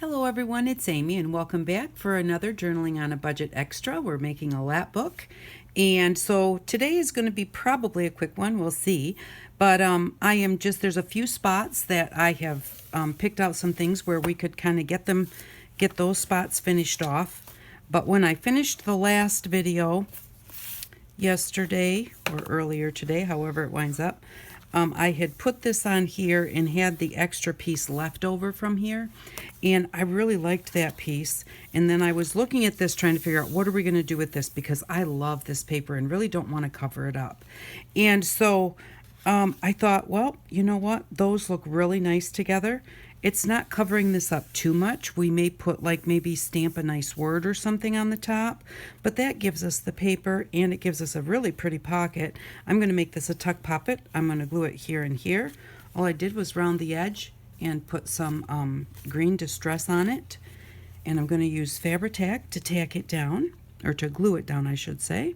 Hello everyone, it's Amy and welcome back for another Journaling on a Budget Extra. We're making a lap book, and so today is going to be probably a quick one, we'll see. But there's a few spots that I have picked out some things where we could kind of get those spots finished off. But when I finished the last video yesterday or earlier today, however it winds up, I had put this on here and had the extra piece left over from here, and I really liked that piece. And then I was looking at this trying to figure out what are we going to do with this, because I love this paper and really don't want to cover it up. And so I thought, well, you know what, those look really nice together. It's not covering this up too much. We may put maybe stamp a nice word or something on the top, but that gives us the paper and it gives us a really pretty pocket. I'm going to make this a tuck pocket. I'm going to glue it here and here. All I did was round the edge and put some green distress on it, and I'm going to use Fabri-Tac to tack it down, or to glue it down I should say.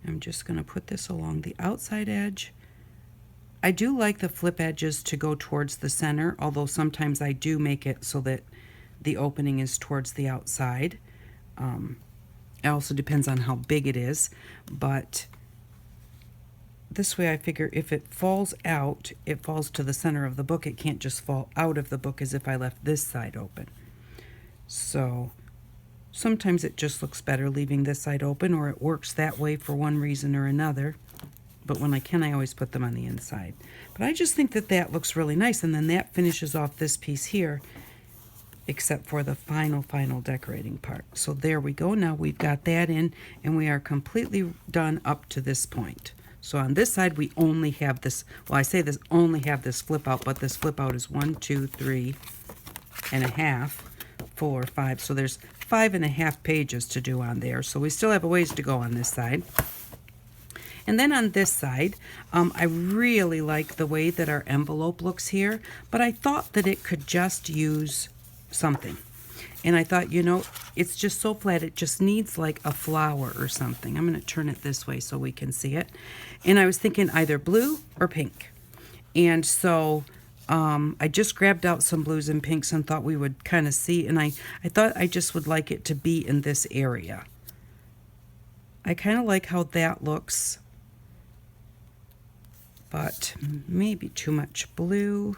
I'm just going to put this along the outside edge. I do like the flip edges to go towards the center, although sometimes I do make it so that the opening is towards the outside. It also depends on how big it is, but this way I figure if it falls out, it falls to the center of the book. It can't just fall out of the book as if I left this side open. So sometimes it just looks better leaving this side open, or it works that way for one reason or another. But when I can, I always put them on the inside. But I just think that that looks really nice, and then that finishes off this piece here, except for the final decorating part. So there we go. Now we've got that in, and we are completely done up to this point. So on this side, we only have this, well, I say this only have this flip out, but this flip out is 1, 2, 3.5, 4, 5. So there's 5.5 pages to do on there. So we still have a ways to go on this side. And then on this side, I really like the way that our envelope looks here, but I thought that it could just use something. And I thought, you know, it's just so flat, it just needs like a flower or something. I'm going to turn it this way so we can see it. And I was thinking either blue or pink. And so I just grabbed out some blues and pinks and thought we would kind of see, and I thought I just would like it to be in this area. I kind of like how that looks, but maybe too much blue.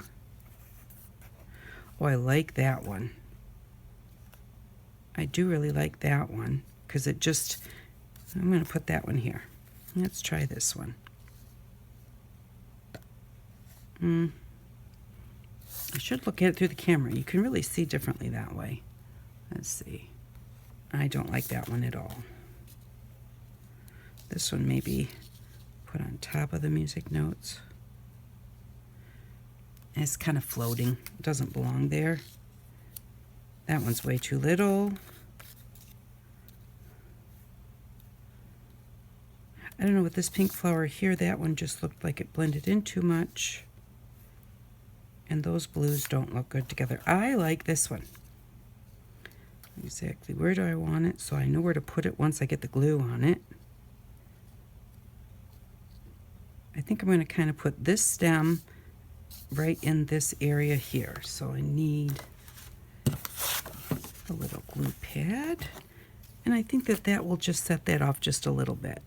Oh, I like that one. I do really like that one, because it just, I'm going to put that one here. Let's try this one. I should look at it through the camera. You can really see differently that way. Let's see. I don't like that one at all. This one maybe put on top of the music notes. And it's kind of floating. It doesn't belong there. That one's way too little. I don't know, with this pink flower here, that one just looked like it blended in too much. And those blues don't look good together. I like this one. Exactly where do I want it, so I know where to put it once I get the glue on it. I think I'm going to kind of put this stem right in this area here. So I need a little glue pad, and I think that that will just set that off just a little bit.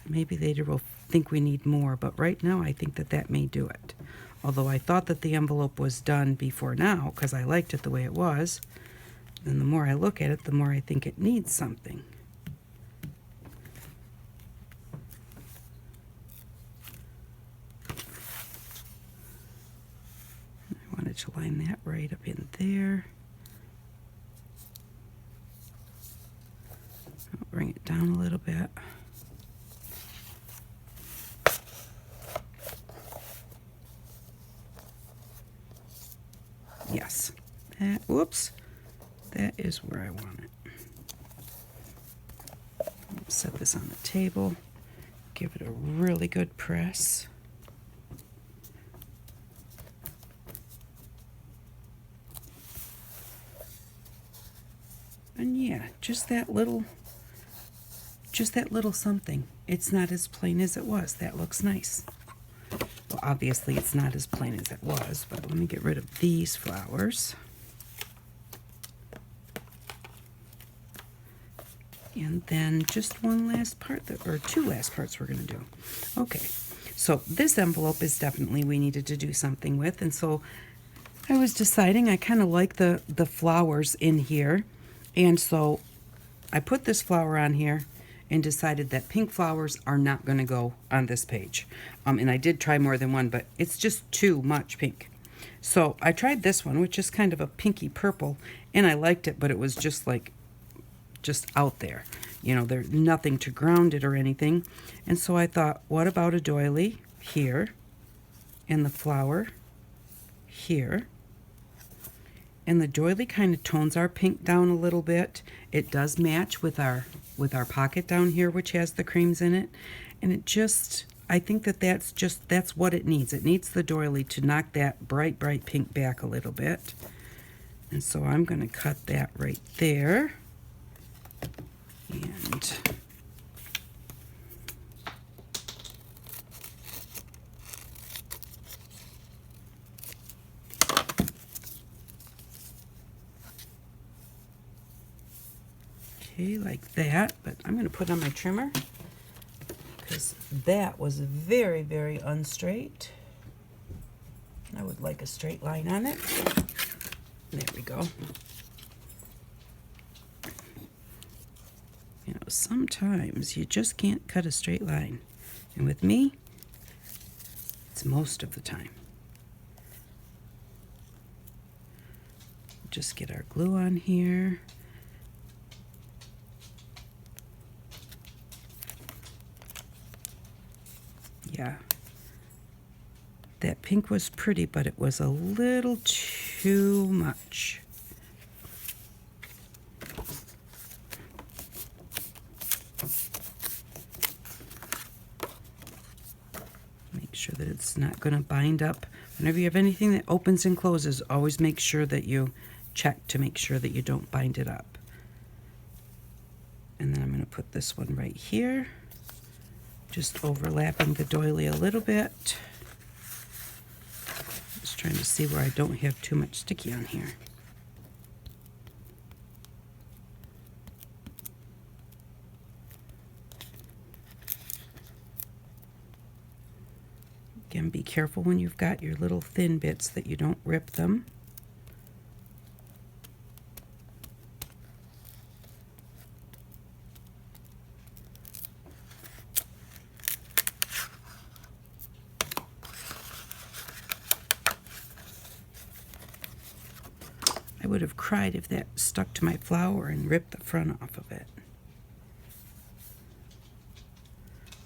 Maybe later we'll think we need more, but right now I think that that may do it. Although I thought that the envelope was done before now because I liked it the way it was. And the more I look at it, the more I think it needs something. I wanted to line that right up in there. I'll bring it down a little bit. Yes, that, whoops, that is where I want it. Set this on the table, give it a really good press. And yeah, just that little something. It's not as plain as it was. That looks nice. Well, obviously it's not as plain as it was, but let me get rid of these flowers. And then just one last part, or two last parts we're going to do. Okay, so this envelope is definitely we needed to do something with, and so I was deciding I kind of like the flowers in here, and so I put this flower on here and decided that pink flowers are not going to go on this page. And I did try more than one, but it's just too much pink. So I tried this one, which is kind of a pinky purple, and I liked it, but it was just like, just out there. You know, there's nothing to ground it or anything. And so I thought, what about a doily here, and the flower here? And the doily kind of tones our pink down a little bit. It does match with our pocket down here, which has the creams in it. And it just, I think that's what it needs. It needs the doily to knock that bright, bright pink back a little bit. And so I'm going to cut that right there. And okay, like that, but I'm going to put on my trimmer because that was very, very unstraight. I would like a straight line on it. There we go. You know, sometimes you just can't cut a straight line. And with me, it's most of the time. Just get our glue on here. Yeah, that pink was pretty, but it was a little too much. Make sure that it's not going to bind up. Whenever you have anything that opens and closes, always make sure that you check to make sure that you don't bind it up. And then I'm going to put this one right here. Just overlapping the doily a little bit. Just trying to see where I don't have too much sticky on here. Again, be careful when you've got your little thin bits that you don't rip them. I would have cried if that stuck to my flower and ripped the front off of it.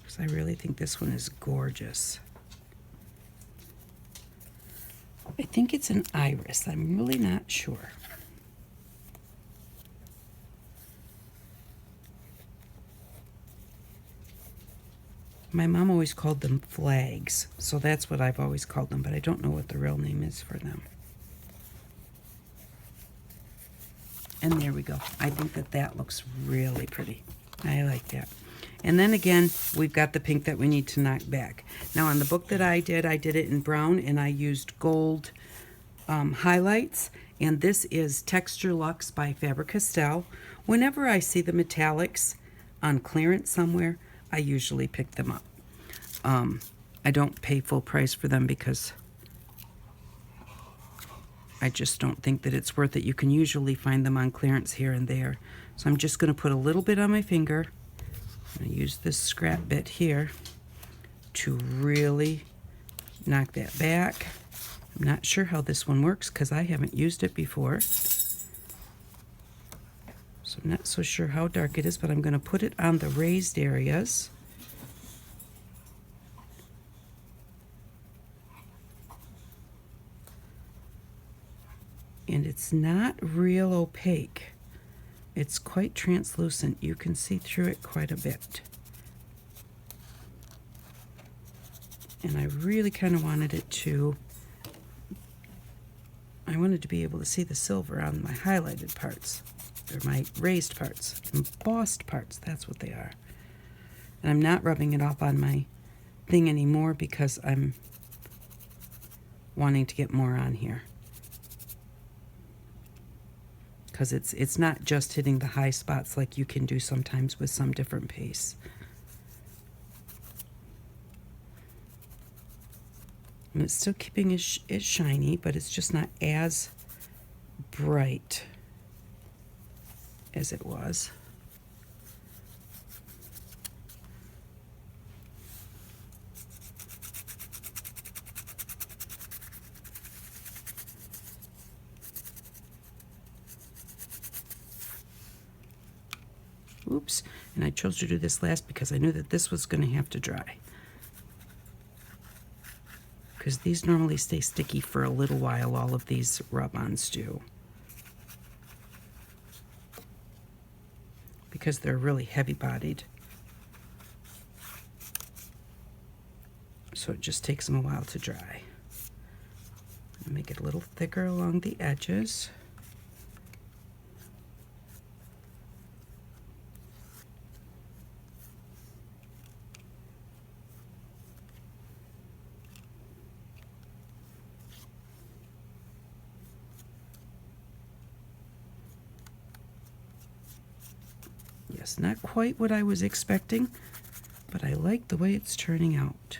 Because I really think this one is gorgeous. I think it's an iris. I'm really not sure. My mom always called them flags, so that's what I've always called them, but I don't know what the real name is for them. And there we go. I think that looks really pretty. I like that. And then again, we've got the pink that we need to knock back. Now on the book that I did it in brown, and I used gold highlights. And this is Texture Luxe by Faber-Castell. Whenever I see the metallics on clearance somewhere, I usually pick them up. I don't pay full price for them because I just don't think that it's worth it. You can usually find them on clearance here and there. So I'm just going to put a little bit on my finger. I'm going to use this scrap bit here to really knock that back. I'm not sure how this one works because I haven't used it before. So I'm not so sure how dark it is, but I'm going to put it on the raised areas. And it's not real opaque. It's quite translucent. You can see through it quite a bit. And I really kind of wanted it to, I wanted to be able to see the silver on my highlighted parts, or my raised parts, embossed parts, that's what they are. And I'm not rubbing it off on my thing anymore because I'm wanting to get more on here. Because it's not just hitting the high spots like you can do sometimes with some different paste. And it's still keeping it shiny, but it's just not as bright as it was. Oops, and I chose to do this last because I knew that this was going to have to dry. Because these normally stay sticky for a little while, all of these rub-ons do. Because they're really heavy-bodied. So it just takes them a while to dry. I'll make it a little thicker along the edges. Yes, not quite what I was expecting, but I like the way it's turning out.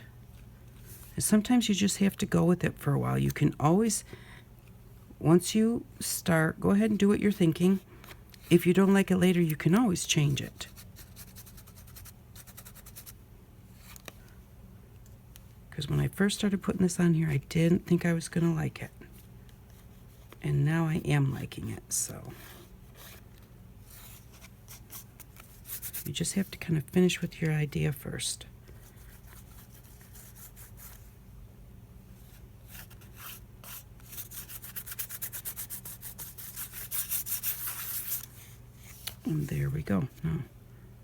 And sometimes you just have to go with it for a while. You can always, once you start, go ahead and do what you're thinking. If you don't like it later, you can always change it. Because when I first started putting this on here, I didn't think I was going to like it. And now I am liking it, so. You just have to kind of finish with your idea first. And there we go. Now,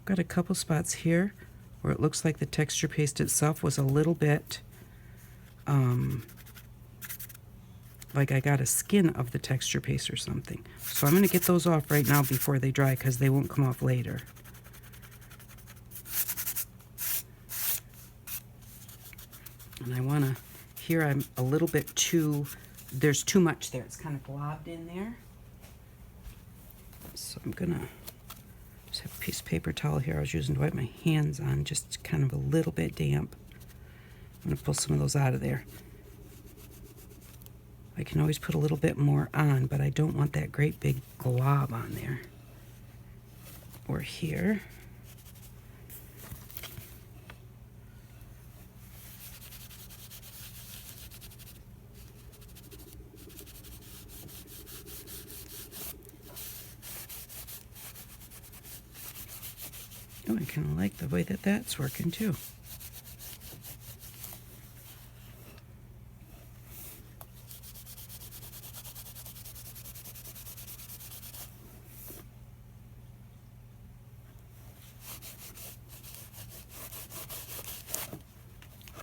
got a couple spots here where it looks like the texture paste itself was a little bit like I got a skin of the texture paste or something. So I'm going to get those off right now before they dry because they won't come off later. And I want to, here I'm a little bit too, there's too much there. It's kind of globbed in there. So I'm going to just have a piece of paper towel here I was using to wipe my hands on, just kind of a little bit damp. I'm going to pull some of those out of there. I can always put a little bit more on, but I don't want that great big glob on there. Or here. Oh, I kind of like the way that that's working too.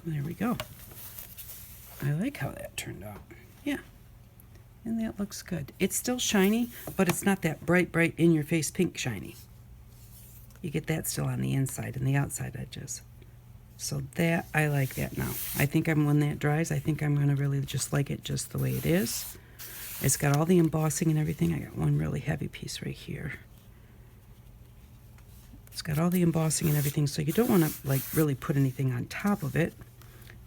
There we go. I like how that turned out. Yeah. And that looks good. It's still shiny, but it's not that bright, in-your-face pink shiny. You get that still on the inside and the outside edges. So that, I like that now. I think when that dries, I think I'm going to really just like it just the way it is. It's got all the embossing and everything. I got one really heavy piece right here. It's got all the embossing and everything, so you don't want to like really put anything on top of it.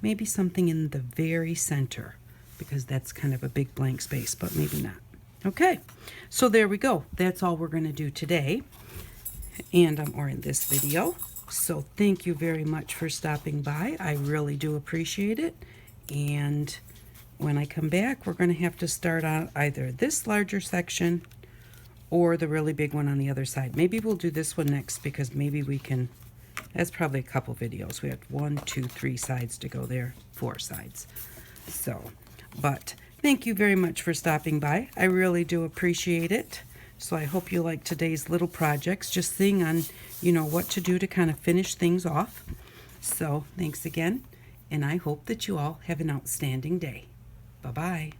Maybe something in the very center, because that's kind of a big blank space, but maybe not. Okay, so there we go. That's all we're going to do today, and or in this video. So thank you very much for stopping by. I really do appreciate it. And when I come back, we're going to have to start on either this larger section or the really big one on the other side. Maybe we'll do this one next, because maybe we can, that's probably a couple videos. We have 1, 2, 3 sides to go there, 4 sides. So, but thank you very much for stopping by. I really do appreciate it. So I hope you like today's little projects, just seeing on, what to do to kind of finish things off. So thanks again, and I hope that you all have an outstanding day. Bye-bye.